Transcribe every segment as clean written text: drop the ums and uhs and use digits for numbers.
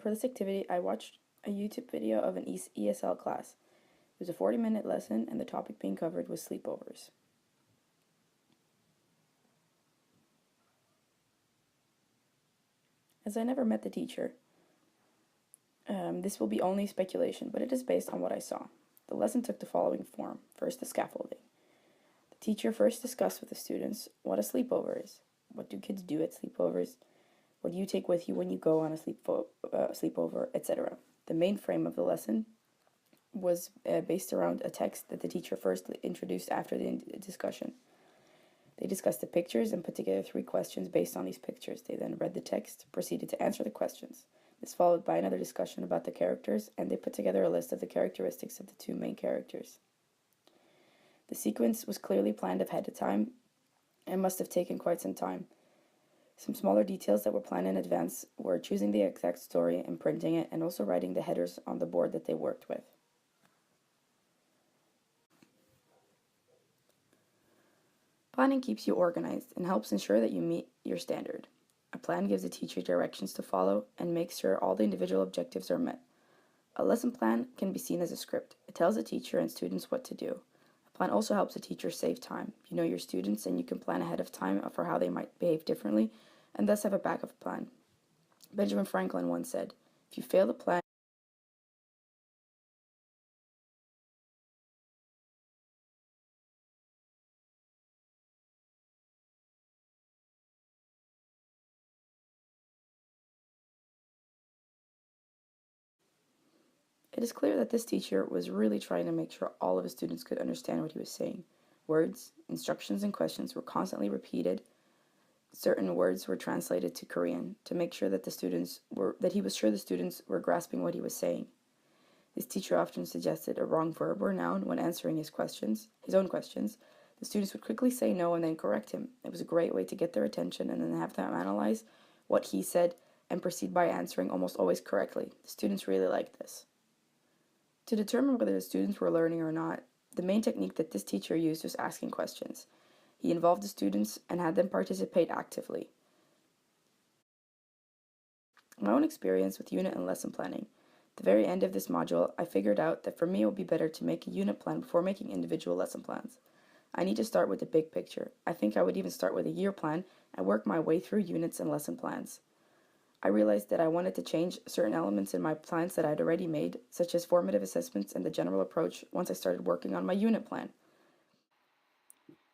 For this activity, I watched a YouTube video of an ESL class. It was a 40-minute lesson, and the topic being covered was sleepovers. As I never met the teacher, this will be only speculation, but it is based on what I saw. The lesson took the following form. First, the scaffolding. The teacher first discussed with the students what a sleepover is. What do kids do at sleepovers? What do you take with you when you go on a sleepover, etc. The main frame of the lesson was based around a text that the teacher first introduced after the discussion. They discussed the pictures and put together 3 questions based on these pictures. They then read the text, proceeded to answer the questions. This followed by another discussion about the characters, and they put together a list of the characteristics of the 2 main characters. The sequence was clearly planned ahead of time and must have taken quite some time. Some smaller details that were planned in advance were choosing the exact story and printing it, and also writing the headers on the board that they worked with. Planning keeps you organized and helps ensure that you meet your standard. A plan gives the teacher directions to follow and makes sure all the individual objectives are met. A lesson plan can be seen as a script. It tells the teacher and students what to do. A plan also helps the teacher save time. You know your students and you can plan ahead of time for how they might behave differently and thus have a backup plan. Benjamin Franklin once said, "If you fail to plan, It is clear that this teacher was really trying to make sure all of his students could understand what he was saying. Words, instructions, and questions were constantly repeated. Certain words were translated to Korean to make sure that he was sure the students were grasping what he was saying. This teacher often suggested a wrong verb or noun when answering his own questions. The students would quickly say no and then correct him. It was a great way to get their attention and then have them analyze what he said and proceed by answering almost always correctly. The students really liked this. To determine whether the students were learning or not, the main technique that this teacher used was asking questions. He involved the students and had them participate actively. My own experience with unit and lesson planning. At the very end of this module, I figured out that for me it would be better to make a unit plan before making individual lesson plans. I need to start with the big picture. I think I would even start with a year plan and work my way through units and lesson plans. I realized that I wanted to change certain elements in my plans that I'd already made, such as formative assessments and the general approach, once I started working on my unit plan.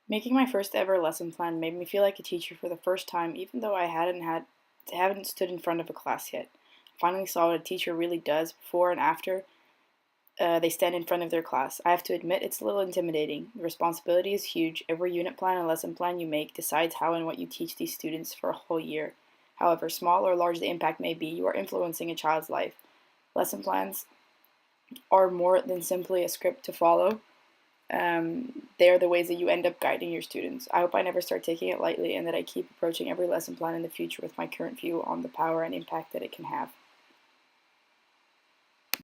Making my first ever lesson plan made me feel like a teacher for the first time, even though I haven't stood in front of a class yet. I finally saw what a teacher really does before and after they stand in front of their class. I have to admit, it's a little intimidating. The responsibility is huge. Every unit plan and lesson plan you make decides how and what you teach these students for a whole year. However small or large the impact may be, you are influencing a child's life. Lesson plans are more than simply a script to follow. They are the ways that you end up guiding your students. I hope I never start taking it lightly and that I keep approaching every lesson plan in the future with my current view on the power and impact that it can have.